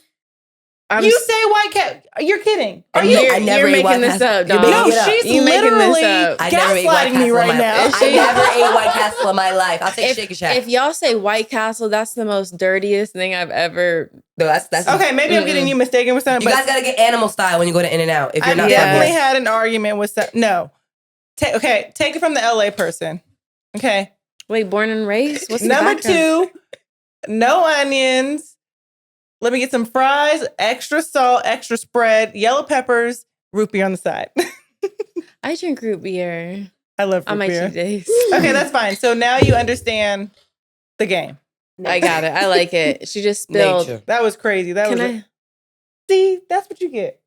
You say White Castle. You're kidding. Are And you? I never You're ate White making this Castle. up, You're dog. making No, it up. she's You making this literally up. I never ate White gaslighting Castle me in right my now. life. I never ate White Castle in my life. I'll take Shake Shack. If y'all say White Castle, that's the most dirtiest thing I've ever. No, that's Okay, maybe I'm getting you mistaken with something. You but guys gotta get animal style when you go to In-N-Out. If you're I've not definitely from here. had an argument with some. No. Okay, take it from the LA person. Okay. Wait, born and raised? What's the Number background? 2, no onions. Let me get some fries, extra salt, extra spread, yellow peppers, root beer on the side. I drink root beer I love on root my beer. cheat days. Okay, that's fine. So now you understand the game. I got it. I like it. She just spilled. Nature. That was crazy. That Can was. I? See, that's what you get.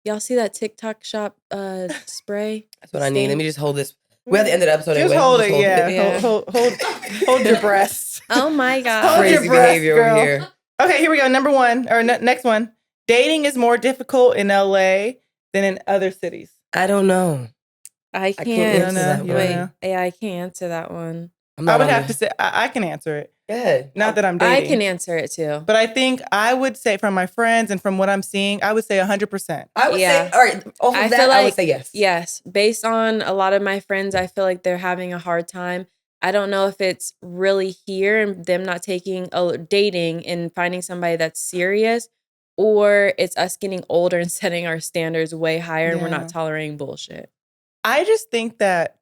Y'all see that TikTok shop spray? That's what I need. Let me just hold this. We're at the end of the episode Just anyway. hold Just it. Yeah. Yeah. Hold your breasts. Oh my Hold god! your Crazy breath, behavior girl. over here. Okay, here we go. Number 1 or next one. Dating is more difficult in LA than in other cities. I don't know. I can't can't. answer that one. Wait, yeah, I can't answer that one. I'm I not would on have the- to say I can answer it. Go ahead. Not that I'm I dating. can answer it too. But I think I would say from my friends and from what I'm seeing, I would say 100%. I would Yeah. say, all right, off of I that, feel I would like- say yes. Yes, based on a lot of my friends, I feel like they're having a hard time. I don't know if it's really here and them not taking dating and finding somebody that's serious, or it's us getting older and setting our standards way higher and we're Yeah. not tolerating bullshit. I just think that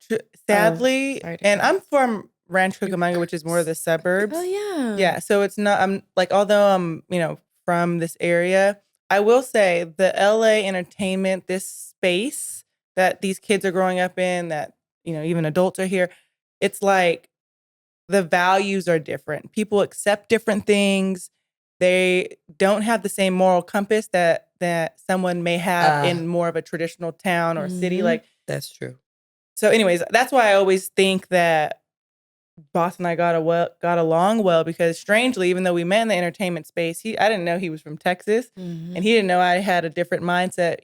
sadly, sorry to and cut. I'm from Rancho Cucamonga, which is more of the suburbs. Oh yeah. Yeah, so it's not. I'm like, although I'm, from this area, I will say the LA entertainment, this space that these kids are growing up in, that even adults are here. It's like the values are different. People accept different things. They don't have the same moral compass that someone may have in more of a traditional town or city. Mhm. Like, That's true. so, anyways, that's why I always think that Boss and I got along well, because strangely, even though we met in the entertainment space, I didn't know he was from Texas, Mhm. and he didn't know I had a different mindset,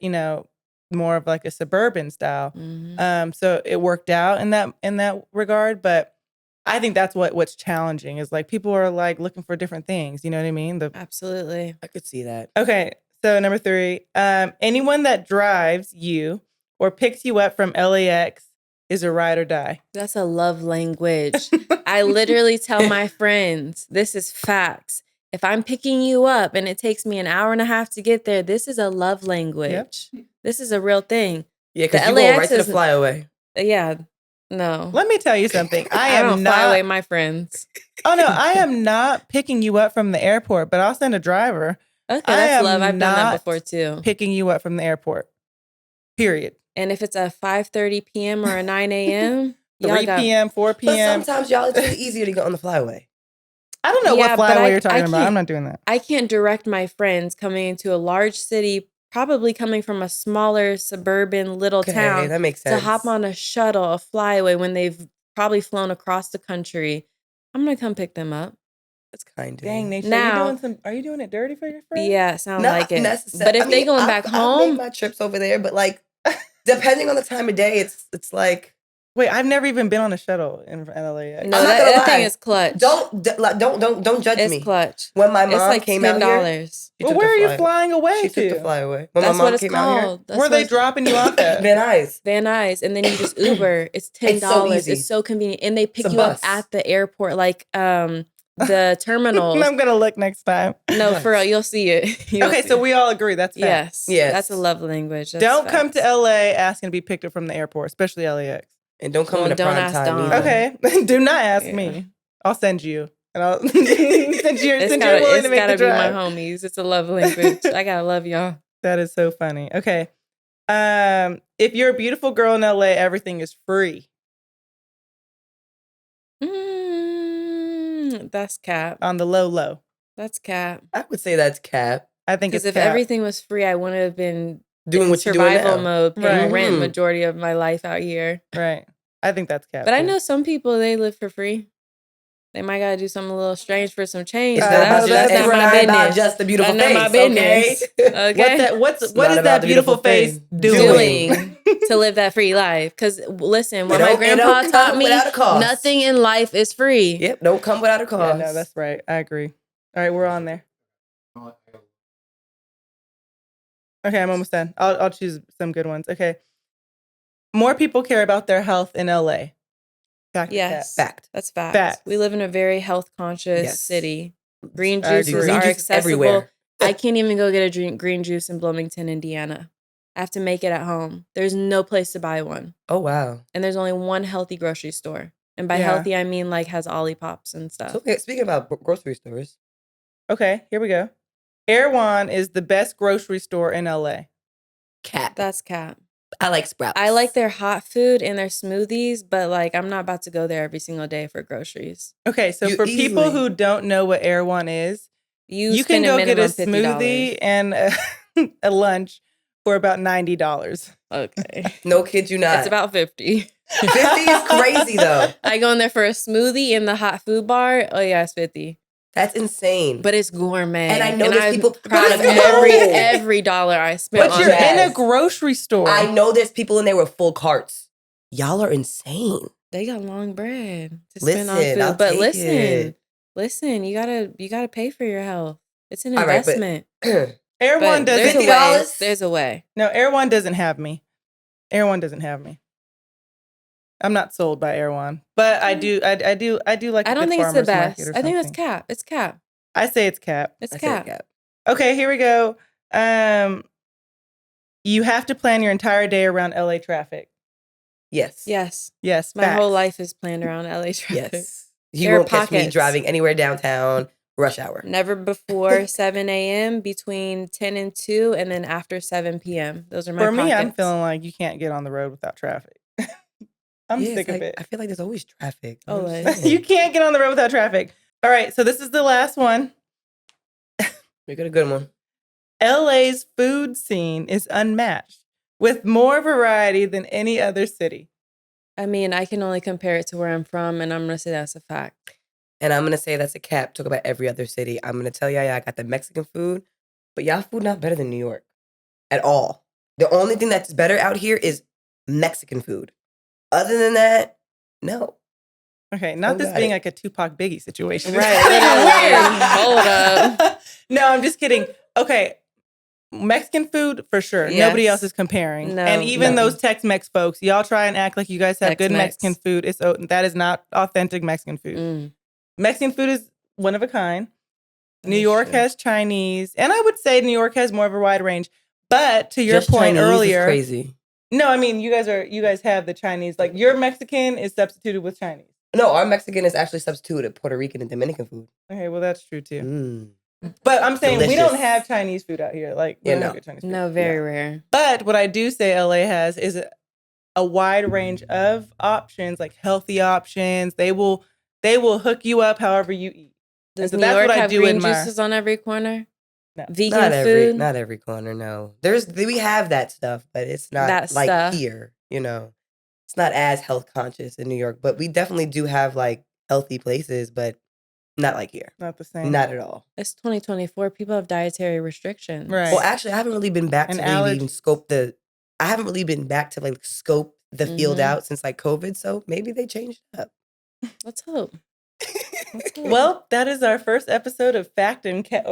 more of like a suburban style. Mhm. So it worked out in that regard. But I think that's what's challenging is like people are like looking for different things. You know what I mean? Absolutely. I could see that. Okay. So number 3, anyone that drives you or picks you up from LAX is a ride or die. That's a love language. I literally tell my friends, this is facts. If I'm picking you up and it takes me an hour and a half to get there, this is a love language. This is a real thing. Yeah, because The you go LAX right to the is- flyaway. Yeah. No. Let me tell you something. I don't am fly not. away my friends. Oh no, I am not picking you up from the airport, but I'll send a driver Okay, I that's am love. I've done that not before too. picking you up from the airport. Period. And if it's a 5:30 p.m. or a 9 a.m., 3 p.m., 4 But p.m. sometimes, y'all, it's really easier to go on the flyaway. I don't know Yeah, what but flyaway I- you're talking I about. I'm can't- not doing that. I can't direct my friends coming into a large city, probably coming from a smaller suburban little Okay, town, that makes to sense. hop on a shuttle, a flyaway when they've probably flown across the country. I'm gonna come pick them up. That's kind of Dang, Nation, Now- are you doing it dirty for your friend? Yeah, sound Not like it. necessarily. But if they going back I've home, made my trips over there, but like, depending on the time of day, it's like Wait, I've never even been on a shuttle in LAX. no, I'm not that, gonna that thing lie. is clutch. don't judge it's me. clutch. When my It's mom like came out here, $10. she Well, took where are the you fly- flying away She to? took the flyaway. When That's my what mom it's came out here, called. That's Where are what they it's- dropping you off at? Van Nuys. Van Nuys, and then you just Uber. It's $10. It's so easy. It's so convenient, and they pick It's a you up bus. at the airport, like the terminals. I'm gonna look next time. No, for real, you'll see it. You'll Okay, see so it. we all agree that's fact. yes, Yes. that's a love language. That's Don't come to facts. LA asking to be picked up from the airport, especially LAX. And don't come Well, in a don't prime ask time Dawn. either. Okay, do not ask Yeah. me. I'll send you. And I'll, since you're willing to make the drive. It's gotta be my homies. It's a love language. I gotta love y'all. That is so funny. Okay. If you're a beautiful girl in LA, everything is free. That's cap. On the low. That's cap. I would say that's cap. I think it's if cap. everything was free, I wouldn't have been doing what you're doing survival now. mode, paying rent Mhm. majority of my life out here. Right. I think that's cap. But I know some people, they live for free. They might gotta do something a little strange for some change. It's but not about that's just, not my business. just the beautiful That's face. not my business. Okay. What is not about that the beautiful beautiful face face doing? To live that free life. Because listen, what It my don't grandpa come taught me, without a cost. nothing in life is free. Yep, don't come without a cost. Yeah, no, that's right. I agree. All right, we're on there. Okay, I'm almost done. I'll choose some good ones. Okay. More people care about their health in LA. Fact or Yes. cap? Fact. That's facts. Facts. We live in a very health conscious Yes. city. Green I juices agree. Green are juice accessible. everywhere. I can't even go get a green juice in Bloomington, Indiana. I have to make it at home. There's no place to buy one. Oh, wow. And there's only one healthy grocery store. And by Yeah. healthy, I mean like has Ollipops and stuff. So, okay, speaking about grocery stores. Okay, here we go. Erewhon is the best grocery store in LA. Cap. That's cap. I like Sprouts. I like their hot food and their smoothies, but like I'm not about to go there every single day for groceries. Okay, so You for people easily- who don't know what Erewhon is, you can spend go get a minimum smoothie $50. and a lunch for about $90. Okay. No kid you not. It's about 50. 50 is crazy though. I go in there for a smoothie in the hot food bar. Oh yeah, it's 50. That's insane. But it's gourmet. And I know there's I'm people- proud of But I know. every dollar I spent But on you're that. in a grocery store. I know there's people in there with full carts. Y'all are insane. They got long bread to spend on Listen, food. I'll But take listen, you gotta pay for your health. It's an All right, but- investment. Erewhon But there's doesn't. a way. $50? There's a way. No, Erewhon doesn't have me. Erewhon doesn't have me. I'm not sold by Erewhon, but I do like. I a don't good think it's the farmer's market best. or I think that's something. cap. It's cap. I say it's cap. It's I said cap. Okay, here we go. You have to plan your entire day around LA traffic. Yes. Yes. Yes, My whole facts. life is planned around LA traffic. Yes. You There are won't catch me pockets. driving anywhere downtown rush hour. Never before 7 a.m., between 10 and 2, and then after 7 p.m. Those are my For me, I'm pockets. feeling like you can't get on the road without traffic. I'm Yeah, sick it's of like- it. I feel like there's always traffic. Always. You can't get on the road without traffic. All right, so this is the last one. You got a good one. LA's food scene is unmatched with more variety than any other city. I mean, I can only compare it to where I'm from, and I'm going to say that's a fact. And I'm going to say that's a cap. Talk about every other city. I'm going to tell y'all, I got the Mexican food, but y'all food not better than New York at all. The only thing that's better out here is Mexican food. Other than that, no. Okay, not this got being it. like a Tupac Biggie situation. Right, It's kinda literally. weird. Hold up. No, I'm just kidding. Okay, Mexican food for sure. Yes. Nobody else is comparing. No. And even No. those Tex-Mex folks, y'all try and act like you guys have good Tex-Mex. Mexican food. That is not authentic Mexican food. Mm. Mexican food is one of a kind. New That's York true. has Chinese, and I would say New York has more of a wide range. But to your Just point Chinese is earlier, crazy. no, I mean you guys have the Chinese. Like your Mexican is substituted with Chinese. No, our Mexican is actually substituted Puerto Rican and Dominican food. Okay, well that's true too. Mm. But I'm saying we don't Delicious. have Chinese food out here. Like we Yeah, don't have no. good Chinese food. No, very rare. But what I do say LA has is a wide range of options, like healthy options. They will hook you up however you eat. Does so New that's York what I have do green admire. juices on every corner? No. Vegan Not food? every corner, no. We have that stuff, but it's not That like stuff. here, you know. It's not as health conscious in New York, but we definitely do have like healthy places, but not like here. Not the same. Not at all. It's 2024. People have dietary restrictions. Right. Well, actually, I haven't really been back And to really even scope I haven't really been back to like scope the field Mhm. out since like COVID, so maybe they changed it up. Let's hope. Well, that is our first episode of Fact and Cap.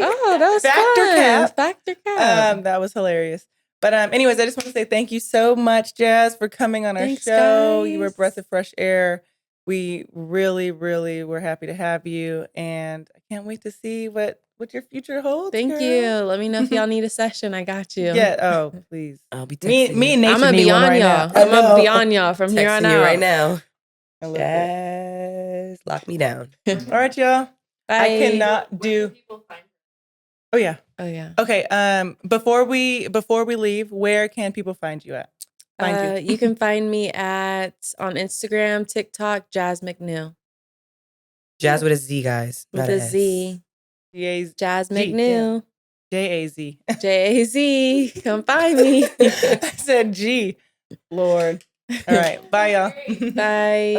Oh, that was Fact or fun. cap? Fact or cap. That was hilarious. But anyways, I just want to say thank you so much, Jazz, for coming on our Thanks, show. You were a guys. breath of fresh air. We really, really were happy to have you, and I can't wait to see what your future holds. Thank girl. you. Let me know if y'all need a session. I got you. Yeah. Oh, please. I'll be Me texting and you. Nate I'm should gonna need be one on right y'all. now. I I'm gonna be know. on y'all from here Texting on you out. right now. I love it. Yes. Lock me down. All right, y'all. Bye. I cannot do. Oh yeah. Oh yeah. Okay. Before we leave, where can people find you at? You can find me on Instagram, TikTok, Jazz McNew. Jazz with a Z, guys. With Not a a S. Z. Jazz McNew. JAZ. JAZ. Come find me. I said G. Lord. All right. Bye, y'all. Bye.